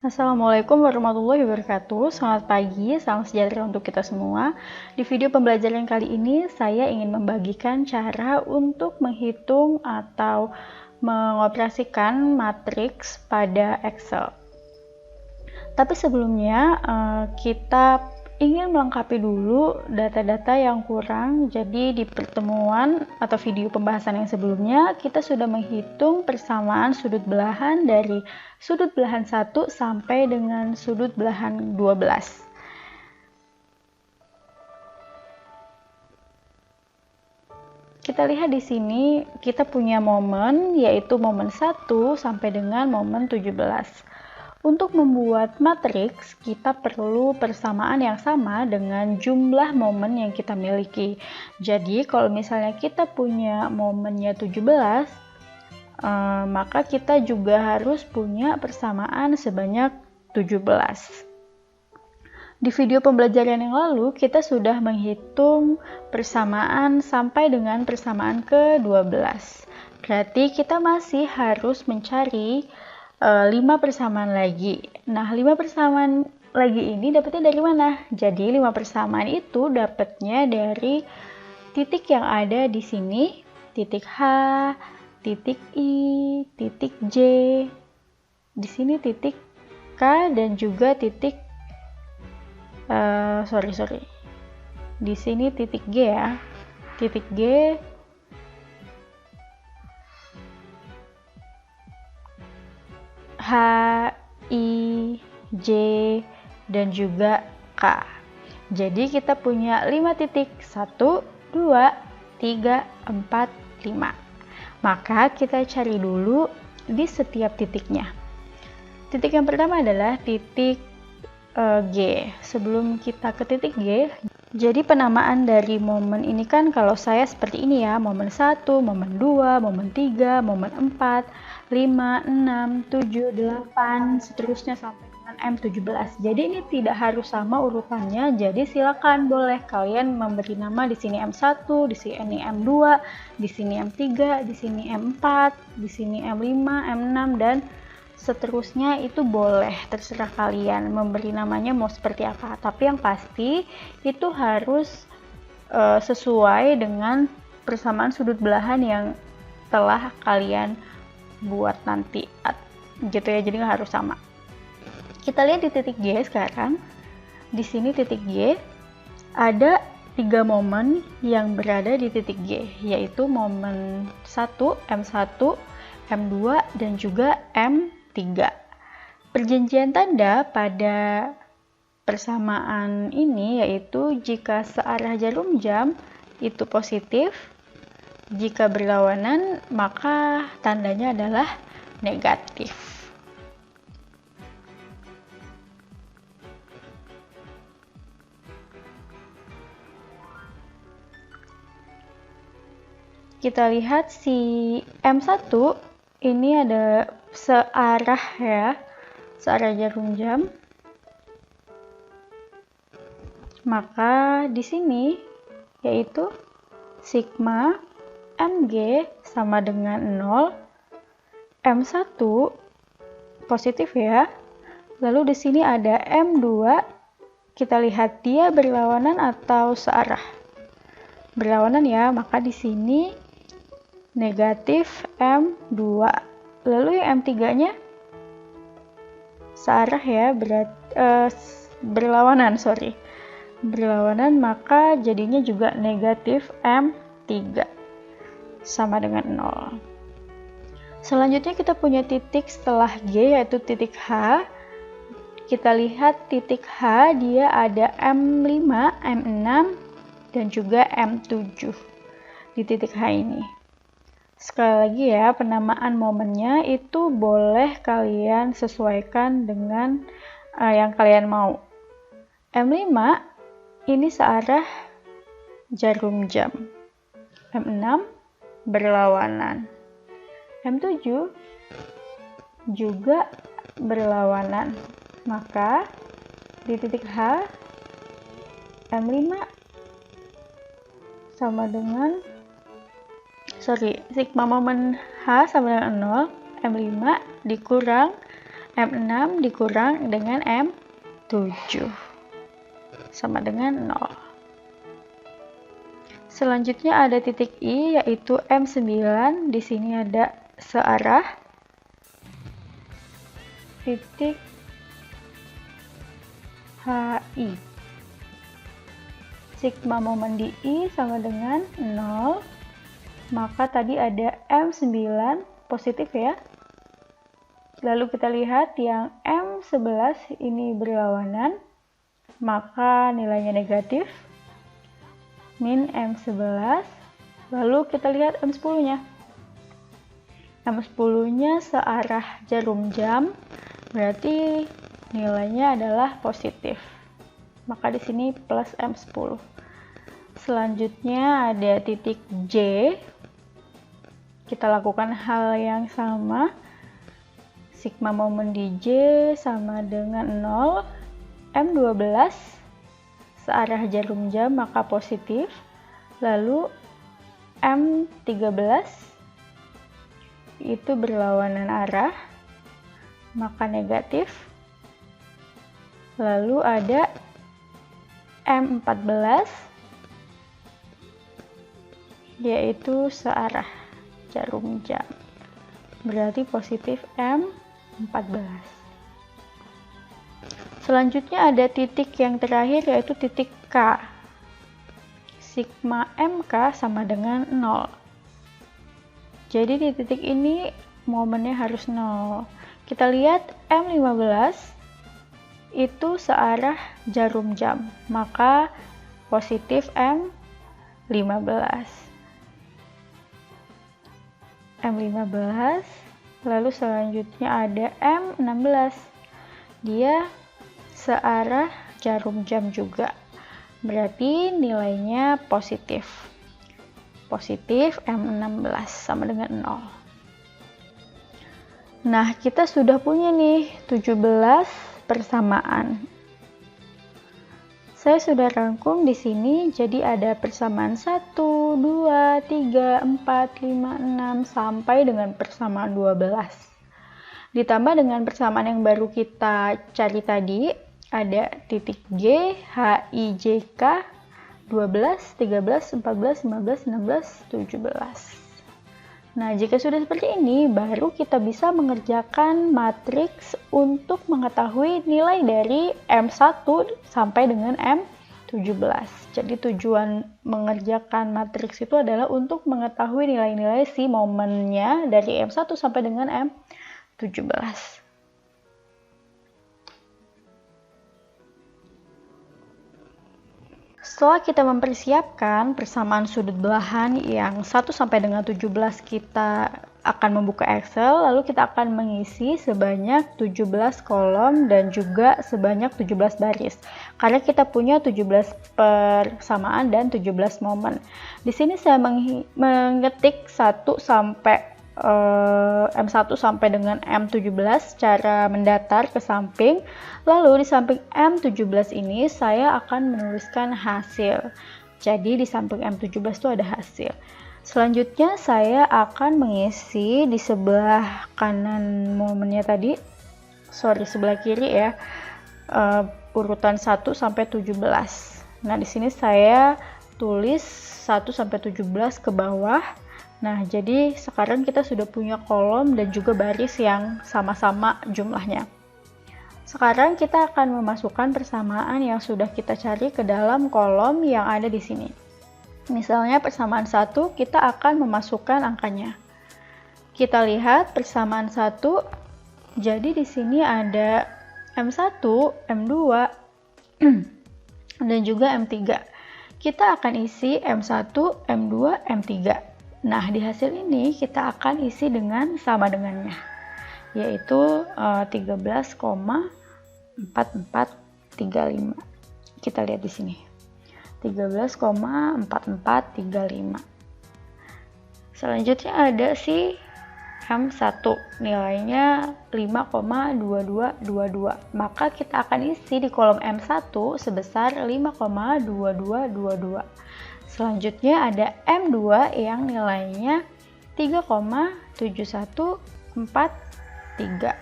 Assalamualaikum warahmatullahi wabarakatuh. Selamat pagi, salam sejahtera untuk kita semua. Di video pembelajaran kali ini, saya ingin membagikan cara untuk menghitung atau mengoperasikan matriks pada Excel. Tapi sebelumnya, kita ingin melengkapi dulu data-data yang kurang. Jadi di pertemuan atau video pembahasan yang sebelumnya, kita sudah menghitung persamaan sudut belahan dari sudut belahan 1 sampai dengan sudut belahan 12. Kita lihat di sini kita punya momen, yaitu momen 1 sampai dengan momen 17. Untuk membuat matriks, kita perlu persamaan yang sama dengan jumlah momen yang kita miliki. Jadi, kalau misalnya kita punya momennya 17, maka kita juga harus punya persamaan sebanyak 17. Di video pembelajaran yang lalu, kita sudah menghitung persamaan sampai dengan persamaan ke-12. Berarti kita masih harus mencari 5 persamaan lagi. Nah, 5 persamaan lagi ini dapatnya dari mana? Jadi 5 persamaan itu dapatnya dari titik yang ada di sini, titik H, titik I, titik J, di sini titik K, dan juga titik di sini titik G ya, titik G, H, I, J, dan juga K. Jadi kita punya 5 titik, 1, 2, 3, 4, 5. Maka kita cari dulu di setiap titiknya. Titik yang pertama adalah titik G. Sebelum kita ke titik G, jadi penamaan dari momen ini kan kalau saya seperti ini ya, momen 1, momen 2, momen 3, momen 4, 5, 6, 7, 8, seterusnya sampai dengan M17. Jadi ini tidak harus sama urutannya, jadi silakan boleh kalian memberi nama di sini M1, di sini M2, di sini M3, di sini M4, di sini M5, M6, dan seterusnya. Itu boleh, terserah kalian memberi namanya mau seperti apa, tapi yang pasti itu harus sesuai dengan persamaan sudut belahan yang telah kalian buat nanti gitu ya, jadi nggak harus sama. Kita lihat di titik G sekarang. Di sini titik G ada 3 momen yang berada di titik G, yaitu momen 1, M1, M2, dan juga M3. Perjanjian tanda pada persamaan ini yaitu jika searah jarum jam itu positif, jika berlawanan maka tandanya adalah negatif. Kita lihat si M1 ini ada searah ya, searah jarum jam. Maka di sini yaitu sigma Mg sama dengan 0, M1 positif ya. Lalu di sini ada M2, kita lihat dia berlawanan atau searah. Berlawanan ya, maka di sini negatif M2. Lalu yang M3-nya searah ya, berlawanan, maka jadinya juga negatif M3 sama dengan 0. Selanjutnya kita punya titik setelah G yaitu titik H. Kita lihat titik H dia ada M5, M6, dan juga M7 di titik H ini. Sekali lagi ya, penamaan momennya itu boleh kalian sesuaikan dengan yang kalian mau. M5 ini searah jarum jam. M6 berlawanan. M7 juga berlawanan. Maka di titik H M5 sama dengan sigma momen H sama dengan 0, M5 dikurang M6 dikurang dengan M7 sama dengan 0. Selanjutnya ada titik I, yaitu M9. Di sini ada searah. Titik HI. Sigma momen di I sama dengan 0. Maka tadi ada M9 positif ya. Lalu kita lihat yang M11 ini berlawanan, maka nilainya negatif, min M11. Lalu kita lihat M10-nya. M10-nya searah jarum jam, berarti nilainya adalah positif. Maka di sini plus M10. Selanjutnya ada titik J. Kita lakukan hal yang sama. Sigma momen di J sama dengan 0. M12 searah jarum jam maka positif. Lalu M13 itu berlawanan arah maka negatif. Lalu ada M14 yaitu searah jarum jam, berarti positif M14. Selanjutnya ada titik yang terakhir yaitu titik K. Sigma MK sama dengan 0. Jadi di titik ini momennya harus 0. Kita lihat M15 itu searah jarum jam, maka positif M15. M15. Lalu selanjutnya ada M16. Dia searah jarum jam juga. Berarti nilainya positif. Positif M16 sama dengan 0. Nah, kita sudah punya nih 17 persamaan. Saya sudah rangkum di sini, jadi ada persamaan 1, 2, 3, 4, 5, 6, sampai dengan persamaan 12. Ditambah dengan persamaan yang baru kita cari tadi, ada titik G, H, I, J, K, 12, 13, 14, 15, 16, 17. Nah, jika sudah seperti ini, baru kita bisa mengerjakan matriks untuk mengetahui nilai dari M1 sampai dengan M17. Jadi tujuan mengerjakan matriks itu adalah untuk mengetahui nilai-nilai si momennya dari M1 sampai dengan M17. Setelah kita mempersiapkan persamaan sudut belahan yang 1 sampai dengan 17, kita akan membuka Excel, lalu kita akan mengisi sebanyak 17 kolom dan juga sebanyak 17 baris. Karena kita punya 17 persamaan dan 17 momen. Di sini saya mengetik 1 sampai M1 sampai dengan M17 secara mendatar ke samping. Lalu di samping M17 ini saya akan menuliskan hasil. Jadi di samping M17 itu ada hasil. Selanjutnya saya akan mengisi di sebelah kanan momennya tadi, sebelah kiri ya, urutan 1 sampai 17. Nah, di sini saya tulis 1 sampai 17 ke bawah. Nah, jadi sekarang kita sudah punya kolom dan juga baris yang sama-sama jumlahnya. Sekarang kita akan memasukkan persamaan yang sudah kita cari ke dalam kolom yang ada di sini. Misalnya persamaan 1, kita akan memasukkan angkanya. Kita lihat persamaan 1, jadi di sini ada M1, M2, dan juga M3. Kita akan isi M1, M2, M3. Nah, di hasil ini kita akan isi dengan sama dengannya, yaitu 13,4435. Kita lihat di sini. 13,4435. Selanjutnya ada si M1, nilainya 5,2222. Maka kita akan isi di kolom M1 sebesar 5,2222. Selanjutnya ada M2 yang nilainya 3,7143.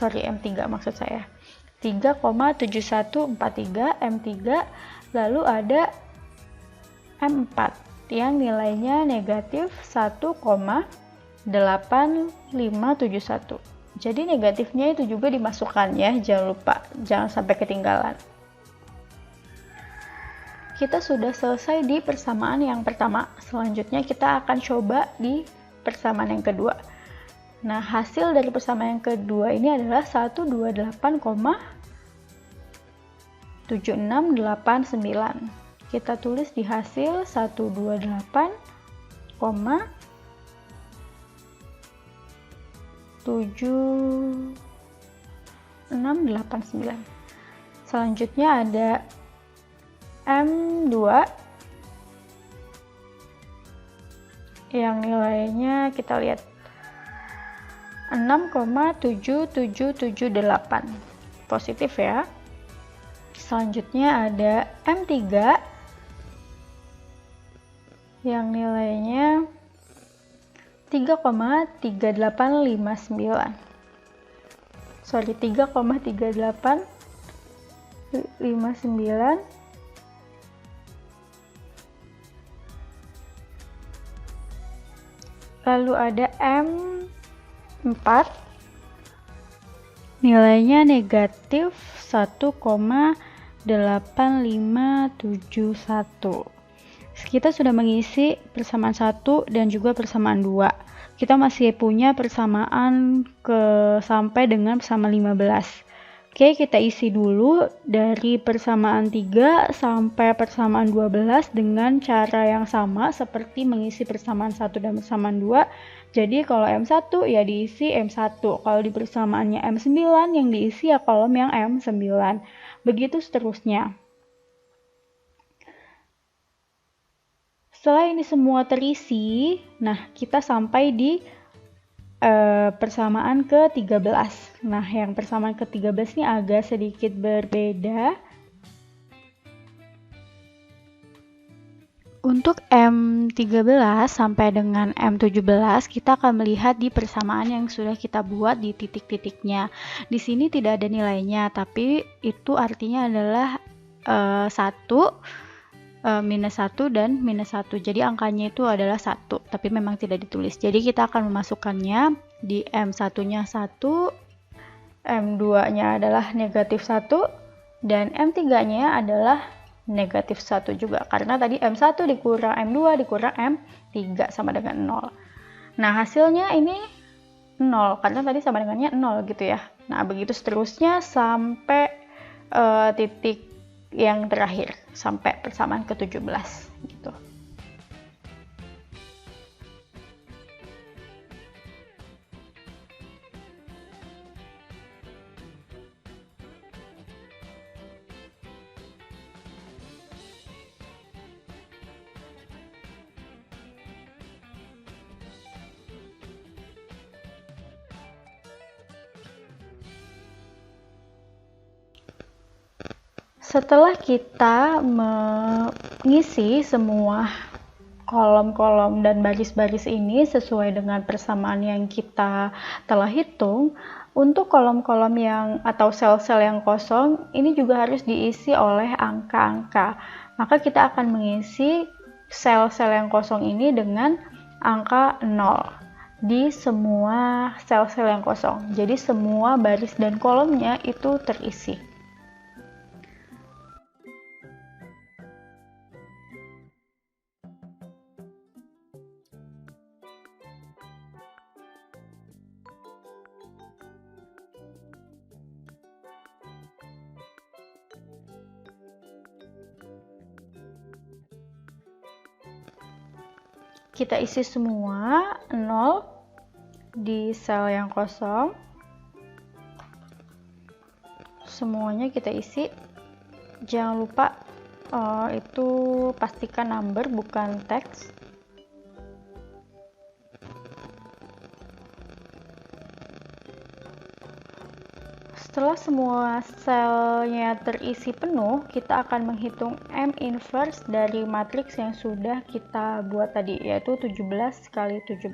M3 maksud saya. 3,7143 M3, lalu ada M4 yang nilainya negatif 1,8571. Jadi negatifnya itu juga dimasukkan ya, jangan lupa, jangan sampai ketinggalan. Kita sudah selesai di persamaan yang pertama. Selanjutnya kita akan coba di persamaan yang kedua. Nah, hasil dari persamaan yang kedua ini adalah 128,7689. Kita tulis di hasil 128,7689. Selanjutnya ada M2 yang nilainya kita lihat 6,7778, positif ya. Selanjutnya ada M3 yang nilainya 3,3859. Sorry, 3,3859. Lalu ada M4 nilainya negatif 1,8571. Kita sudah mengisi persamaan 1 dan juga persamaan 2. Kita masih punya persamaan sampai dengan persamaan 15. Oke, kita isi dulu dari persamaan 3 sampai persamaan 12 dengan cara yang sama seperti mengisi persamaan 1 dan persamaan 2. Jadi kalau M1 ya diisi M1, kalau di persamaannya M9 yang diisi ya kolom yang M9. Begitu seterusnya. Setelah ini semua terisi, nah kita sampai di persamaan ke-13. Nah, yang persamaan ke-13 ini agak sedikit berbeda. Untuk M13 sampai dengan M17, kita akan melihat di persamaan yang sudah kita buat di titik-titiknya. Di sini tidak ada nilainya, tapi itu artinya adalah 1, minus 1 dan minus 1. Jadi angkanya itu adalah 1, tapi memang tidak ditulis. Jadi kita akan memasukkannya di M1-nya 1, M2-nya adalah negatif 1, dan M3-nya adalah negatif 1 juga. Karena tadi M1 dikurang M2 dikurang M3 sama dengan 0. Nah, hasilnya ini 0, karena tadi sama dengannya 0 gitu ya. Nah, begitu seterusnya sampai titik yang terakhir sampai persamaan ke-17 gitu. Setelah kita mengisi semua kolom-kolom dan baris-baris ini sesuai dengan persamaan yang kita telah hitung, untuk kolom-kolom yang atau sel-sel yang kosong ini juga harus diisi oleh angka-angka. Maka kita akan mengisi sel-sel yang kosong ini dengan angka 0 di semua sel-sel yang kosong. Jadi semua baris dan kolomnya itu terisi. Kita isi semua 0 di sel yang kosong. Semuanya kita isi. Jangan lupa itu pastikan number bukan teks. setelah semua selnya terisi penuh, kita akan menghitung M inverse dari matriks yang sudah kita buat tadi, yaitu 17 kali 17.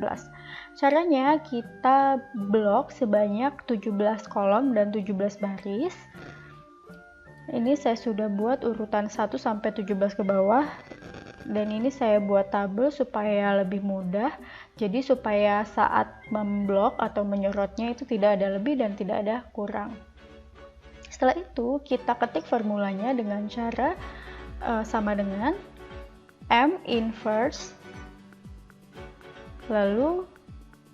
Caranya kita blok sebanyak 17 kolom dan 17 baris. Ini saya sudah buat urutan 1 sampai 17 ke bawah. Dan ini saya buat tabel supaya lebih mudah, jadi supaya saat memblok atau menyorotnya itu tidak ada lebih dan tidak ada kurang. Setelah itu kita ketik formulanya dengan cara sama dengan M inverse, lalu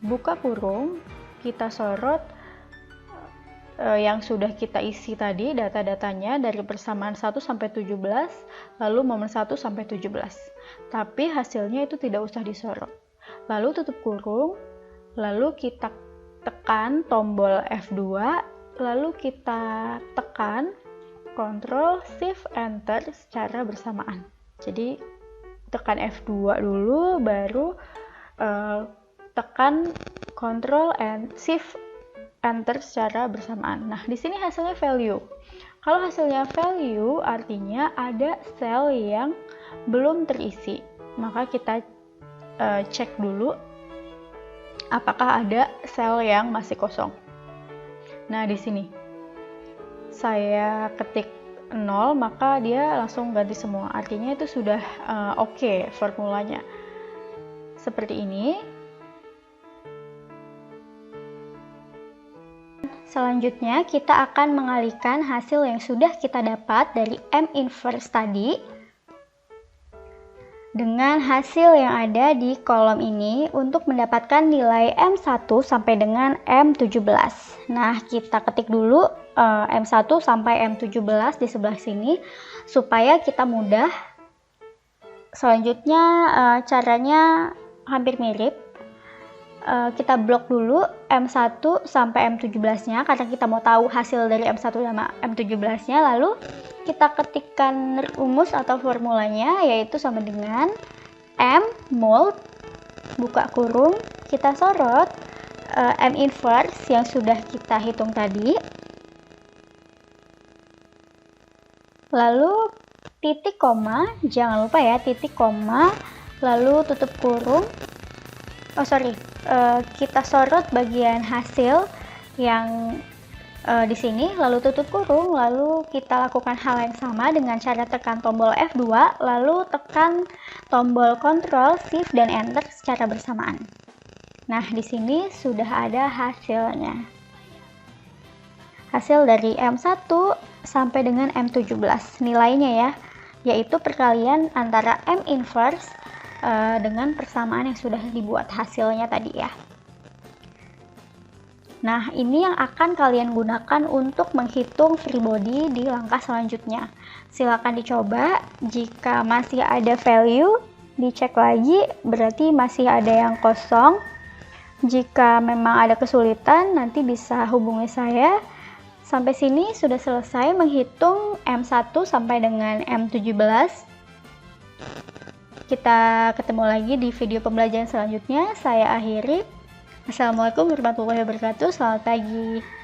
buka kurung, kita sorot yang sudah kita isi tadi data-datanya dari persamaan 1 sampai 17 lalu momen 1 sampai 17, tapi hasilnya itu tidak usah disorot. Lalu tutup kurung, lalu kita tekan tombol F2, lalu kita tekan Ctrl Shift Enter secara bersamaan. Jadi tekan F2 dulu, baru tekan Ctrl and Shift Enter secara bersamaan. Nah, di sini hasilnya value. Kalau hasilnya value, artinya ada sel yang belum terisi. Maka kita cek dulu apakah ada sel yang masih kosong. Nah, di sini saya ketik 0, maka dia langsung ganti semua. Artinya itu sudah oke formulanya. Seperti ini. Selanjutnya, kita akan mengalihkan hasil yang sudah kita dapat dari M inverse tadi dengan hasil yang ada di kolom ini untuk mendapatkan nilai M1 sampai dengan M17. Nah, kita ketik dulu M1 sampai M17 di sebelah sini supaya kita mudah. Selanjutnya, caranya hampir mirip. Kita blok dulu M1 sampai M17-nya karena kita mau tahu hasil dari M1 sama M17-nya, lalu kita ketikkan rumus atau formulanya, yaitu sama dengan M mod buka kurung, kita sorot M inverse yang sudah kita hitung tadi, lalu titik koma, jangan lupa ya titik koma, lalu tutup kurung. Kita sorot bagian hasil yang di sini, lalu tutup kurung, lalu kita lakukan hal yang sama dengan cara tekan tombol F2, lalu tekan tombol Ctrl, Shift, dan Enter secara bersamaan. Nah, di sini sudah ada hasilnya. Hasil dari M1 sampai dengan M17 nilainya ya, yaitu perkalian antara M inverse dengan persamaan yang sudah dibuat hasilnya tadi ya. Nah, ini yang akan kalian gunakan untuk menghitung free body di langkah selanjutnya. Silakan dicoba. Jika masih ada value, dicek lagi, berarti masih ada yang kosong. Jika memang ada kesulitan, nanti bisa hubungi saya. Sampai sini sudah selesai menghitung M1 sampai dengan M17. Kita ketemu lagi di video pembelajaran selanjutnya. Saya akhiri. Assalamualaikum warahmatullahi wabarakatuh. Selamat pagi.